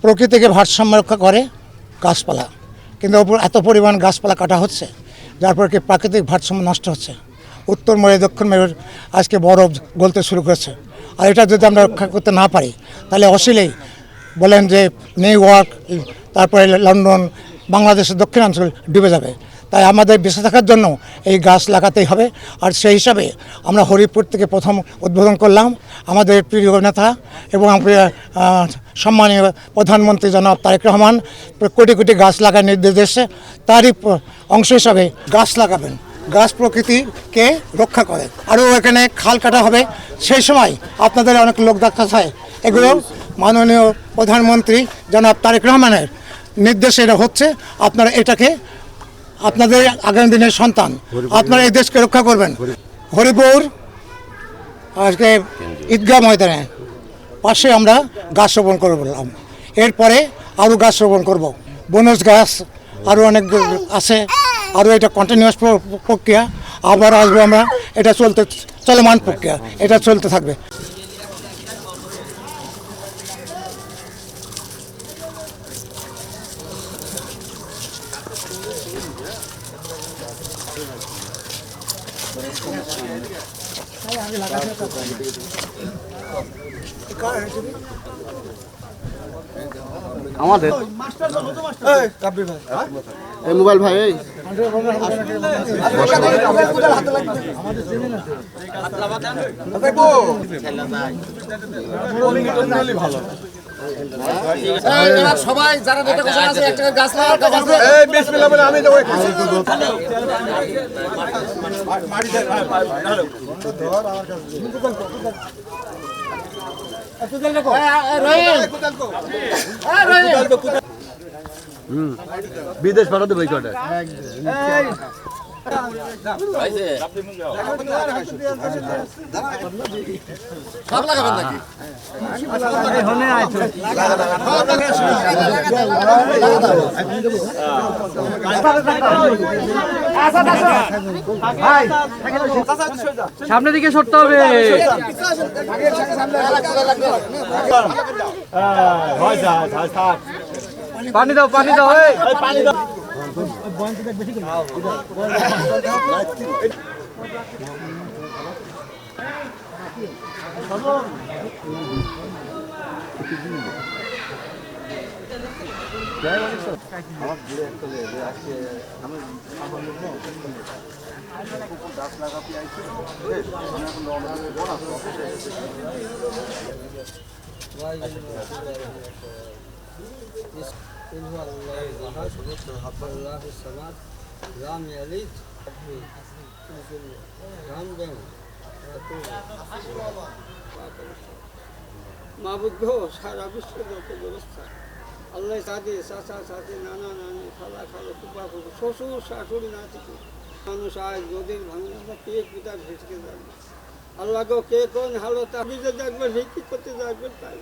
প্রকৃতিকে ভারসাম্য রক্ষা করে গাছপালা, কিন্তু এত পরিমাণ গাছপালা কাটা হচ্ছে যার ফলে কি প্রাকৃতিক ভারসাম্য নষ্ট হচ্ছে। উত্তর মেরু দক্ষিণ মেরুর আজকে বরফ গলতে শুরু করেছে, আর এটা যদি আমরা রক্ষা করতে না পারি তাহলে অচিরেই বলেন যে নিউ ইয়র্ক, তারপরে লন্ডন, বাংলাদেশের দক্ষিণাঞ্চল ডুবে যাবে। তাই আমাদের বেঁচে থাকার জন্য এই গাছ লাগাতেই হবে। আর সেই হিসাবে আমরা হরিপুর থেকে প্রথম উদ্বোধন করলাম। আমাদের প্রিয় নেতা এবং সম্মানীয় প্রধানমন্ত্রী জনাব তারেক রহমান কোটি কোটি গাছ লাগার নির্দেশ দিয়েছে, তারই অংশ হিসাবে গাছ লাগাবেন। গাছ প্রকৃতিকে রক্ষা করে। আরও এখানে খাল কাটা হবে, সেই সময় আপনাদের অনেক লোক ডাক্তার হয়, এগুলো মাননীয় প্রধানমন্ত্রী জনাব তারেক রহমানের নির্দেশে এটা হচ্ছে। আপনারা এটাকে আপনাদের আগামী দিনের সন্তান, আপনারা এই দেশকে রক্ষা করবেন। হরিপুর আজকে ঈদগাহ ময়দানে পাশে আমরা গাছ রোপণ করে বললাম, এরপরে আরও গাছ রোপণ করব। বনজ গাছ আরও অনেক আছে, আরও এটা কন্টিনিউয়াস প্রক্রিয়া। আবার আসবো আমরা, এটা চলমান প্রক্রিয়া, এটা চলতে থাকবে। আমাদের এই মোবাইল ভাই এই ভালো সবাই যারা আছে একটা গাছ লাগাতে আমি দেবো বিদেশ পাঠাতে ভাই কটা সব লাগাবেন নাকি? সামনের দিকে সরতে হবে। পানি দাও, পানি দাও, পানি দাও। মাহবুব গো, সারা বিশ্বের যত ব্যবস্থা আল্লাহ সাথে চাচা সাথে নানা নানি খালা খালো কুপা কুপু শ্বশুর শাশুড়ি না থেকে মানুষ আজ নদীর ভাঙা কে কোথায় ভেসকে যাবে। আল্লাহ গো, কে কোন হালত ভিজে যাকবে, ভিক্ষি করতে যাকবে, তাই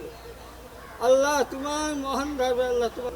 আল্লাহ তোমার মহান ভাবে আল্লাহ তোমার